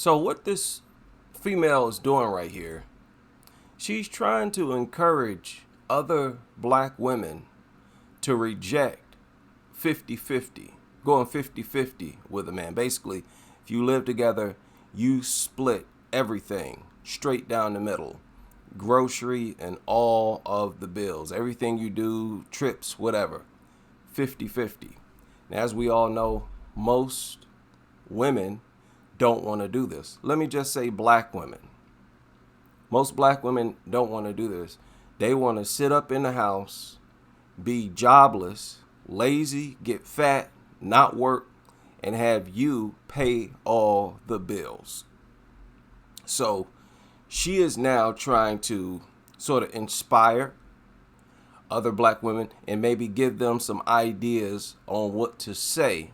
So what this female is doing right here, she's trying to encourage other black women to reject 50-50, going 50-50 with a man. Basically, if you live together, you split everything straight down the middle. Grocery and all of the bills. Everything you do, trips, whatever. 50-50. And as we all know, most women don't want to do this. Let me just say black women. Most black women don't want to do this. They want to sit up in the house, be jobless, lazy, get fat, not work, and have you pay all the bills. So she is now trying to sort of inspire other black women and maybe give them some ideas on what to say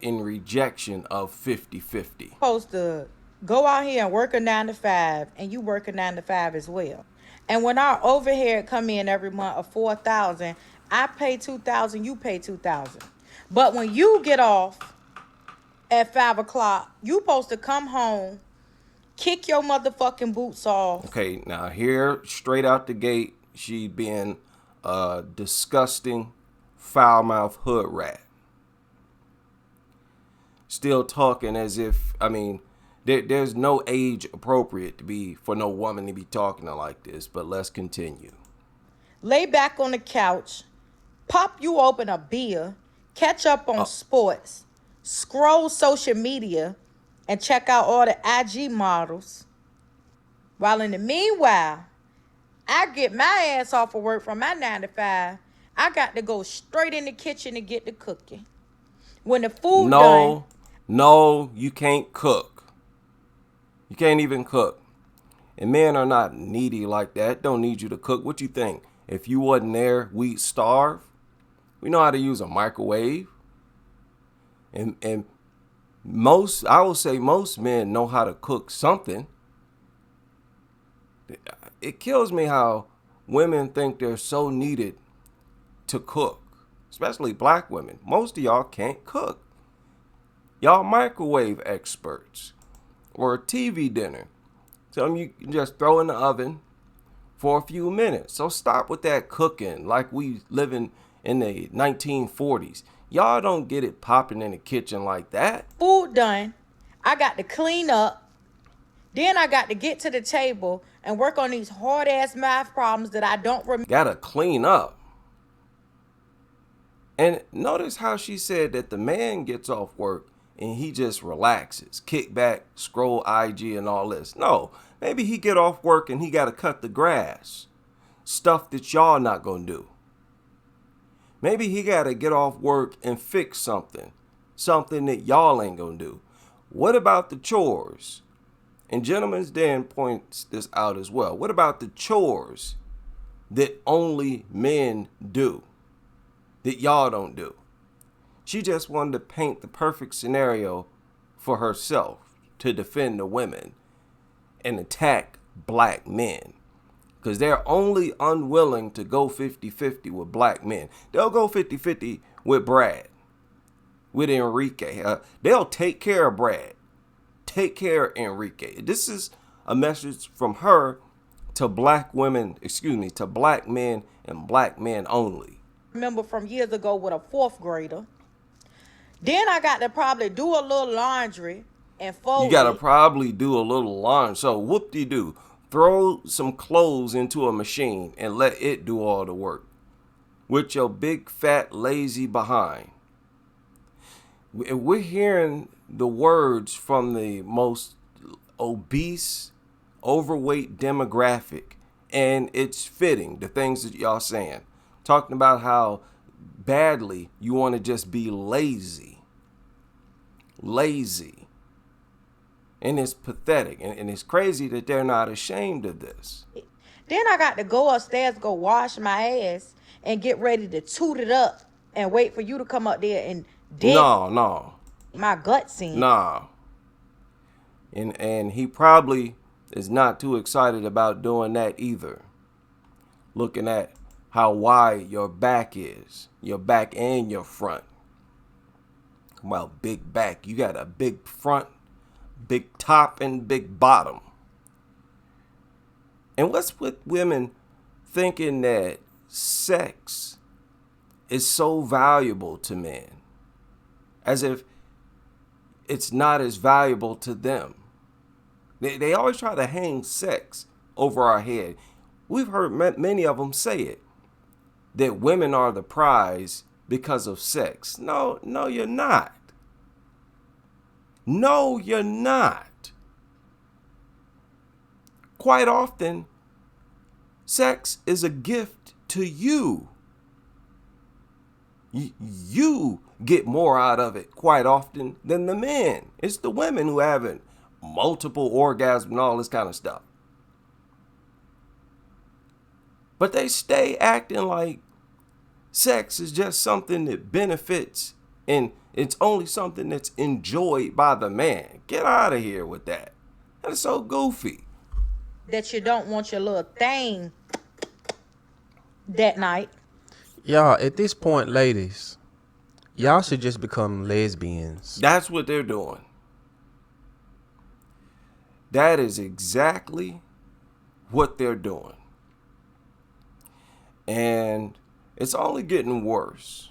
in rejection of 50-50. Supposed to go out here and work a 9 to 5, and you work a 9 to 5 as well. And when our overhead come in every month of 4,000, I pay 2,000, you pay 2,000. But when you get off at 5 o'clock, you supposed to come home, kick your motherfucking boots off. Okay, now here, straight out the gate, she being a disgusting, foul-mouthed hood rat. Still talking as if, there's no age appropriate to be for no woman to be talking like this, but let's continue. Lay back on the couch, pop you open a beer, catch up on sports, scroll social media, and check out all the IG models. While in the meanwhile, I get my ass off of work from my 9 to 5. I got to go straight in the kitchen to get the cooking. When the food done. No, you can't cook. You can't even cook. And men are not needy like that. Don't need you to cook. What you think? If you wasn't there, we'd starve. We know how to use a microwave. And I will say most men know how to cook something. It kills me how women think they're so needed to cook, especially black women. Most of y'all can't cook. Y'all microwave experts or a TV dinner. Some you can just throw in the oven for a few minutes. So stop with that cooking like we living in the 1940s. Y'all don't get it popping in the kitchen like that. Food done. I got to clean up. Then I got to get to the table and work on these hard-ass math problems that I don't remember. Gotta clean up. And notice how she said that the man gets off work and he just relaxes, kick back, scroll IG and all this. No, maybe he get off work and he got to cut the grass. Stuff that y'all not going to do. Maybe he got to get off work and fix something that y'all ain't going to do. What about the chores? And Gentleman's Den points this out as well. What about the chores that only men do, that y'all don't do? She just wanted to paint the perfect scenario for herself to defend the women and attack black men. Because they're only unwilling to go 50-50 with black men. They'll go 50-50 with Brad, with Enrique. They'll take care of Brad. Take care of Enrique. This is a message from her to black women, to black men and black men only. Remember from years ago with a 4th grader. Then I got to probably do a little laundry and fold. You got to probably do a little laundry. So whoop-de-doo. Throw some clothes into a machine and let it do all the work with your big, fat, lazy behind. We're hearing the words from the most obese, overweight demographic, and it's fitting, the things that y'all saying. Talking about how badly you want to just be lazy. Lazy. And it's pathetic. And it's crazy that they're not ashamed of this. Then I got to go upstairs, go wash my ass, and get ready to toot it up and wait for you to come up there and dig No. my guts in. Nah. And he probably is not too excited about doing that either. Looking at how wide your back is. Your back and your front. Well, big back. You got a big front, big top and big bottom. And what's with women thinking that sex is so valuable to men, as if it's not as valuable to them? They always try to hang sex over our head. We've heard many of them say it, that women are the prize because of sex. No, you're not. No, you're not. Quite often, sex is a gift to you. You get more out of it quite often than the men. It's the women who haven't multiple orgasms and all this kind of stuff. But they stay acting like sex is just something that benefits and it's only something that's enjoyed by the man. Get out of here with that. That is so goofy. That you don't want your little thing that night. Y'all, at this point, ladies, y'all should just become lesbians. That's what they're doing. That is exactly what they're doing. And it's only getting worse.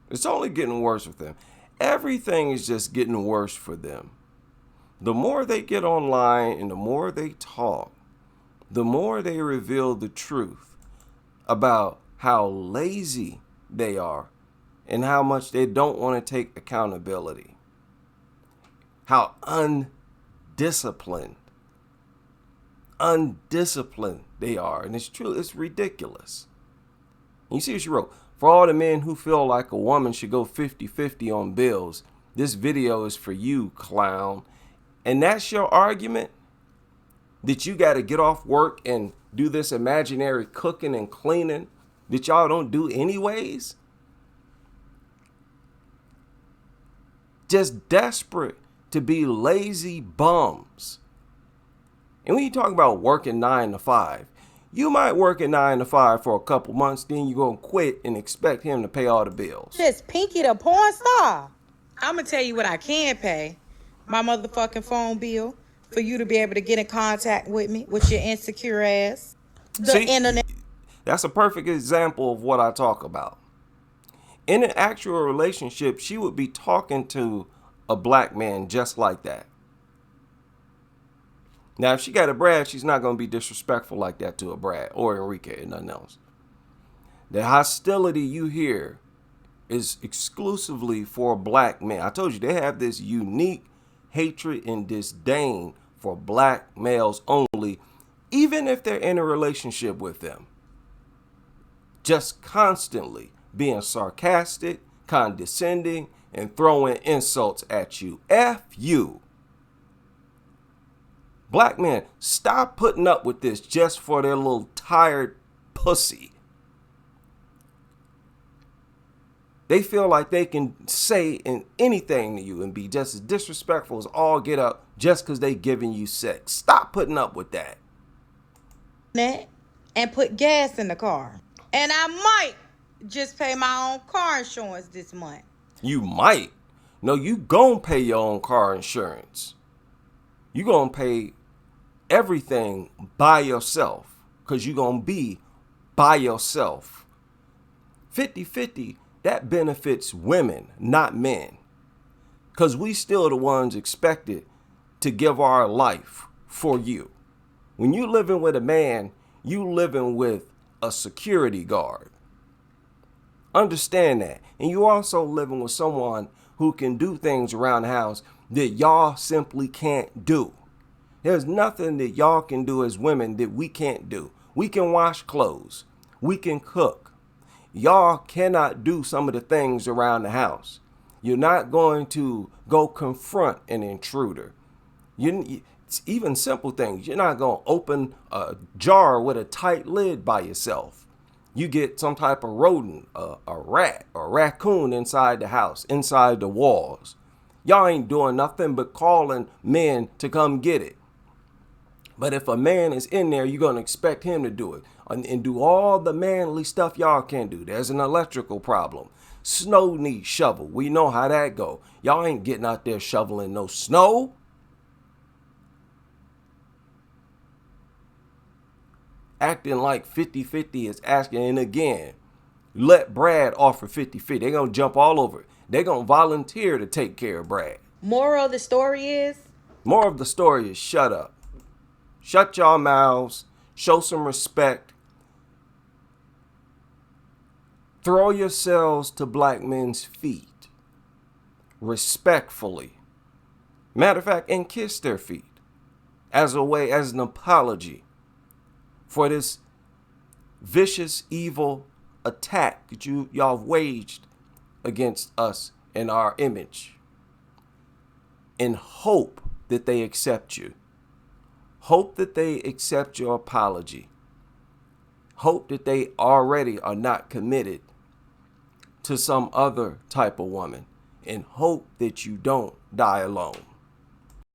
It's only getting worse with them. Everything is just getting worse for them. The more they get online and the more they talk, the more they reveal the truth about how lazy they are and how much they don't want to take accountability. How undisciplined they are. And it's true, it's ridiculous. You see what she wrote? For all the men who feel like a woman should go 50-50 on bills, this video is for you, clown. And that's your argument? That you got to get off work and do this imaginary cooking and cleaning that y'all don't do anyways? Just desperate to be lazy bums. And when you talk about working 9 to 5, you might work at 9 to 5 for a couple months, then you're going to quit and expect him to pay all the bills. Just Pinky the porn star. I'm going to tell you what I can pay. My motherfucking phone bill for you to be able to get in contact with me with your insecure ass. The internet. That's a perfect example of what I talk about. In an actual relationship, she would be talking to a black man just like that. Now, if she got a Brad, she's not going to be disrespectful like that to a Brad or Enrique and nothing else. The hostility you hear is exclusively for black men. I told you, they have this unique hatred and disdain for black males only, even if they're in a relationship with them. Just constantly being sarcastic, condescending, and throwing insults at you. F you. Black men, stop putting up with this just for their little tired pussy. They feel like they can say anything to you and be just as disrespectful as all get up just because they giving you sex. Stop putting up with that. And put gas in the car. And I might just pay my own car insurance this month. You might. No, you gonna pay your own car insurance. You gonna pay everything by yourself because you gonna be by yourself. 50-50, that benefits women, not men. Because we still the ones expected to give our life for you. When you living with a man, you living with a security guard. Understand that. And you also living with someone who can do things around the house that y'all simply can't do. There's nothing that y'all can do as women that we can't do. We can wash clothes. We can cook. Y'all cannot do some of the things around the house. You're not going to go confront an intruder. It's even simple things. You're not going to open a jar with a tight lid by yourself. You get some type of rodent, a rat or a raccoon inside the house, inside the walls. Y'all ain't doing nothing but calling men to come get it. But if a man is in there, you're going to expect him to do it and do all the manly stuff y'all can't do. There's an electrical problem. Snow needs shovel. We know how that go. Y'all ain't getting out there shoveling no snow. acting like 50-50 is asking. And again, let Brad offer 50-50. They're going to jump all over it. They're going to volunteer to take care of Brad. Moral of the story is? More of the story is shut up. Shut y'all mouths. Show some respect. Throw yourselves to black men's feet. Respectfully. Matter of fact, and kiss their feet. As an apology for this vicious, evil attack that y'all have waged against us and our image. And hope that they accept you. Hope that they accept your apology. Hope that they already are not committed to some other type of woman. And hope that you don't die alone.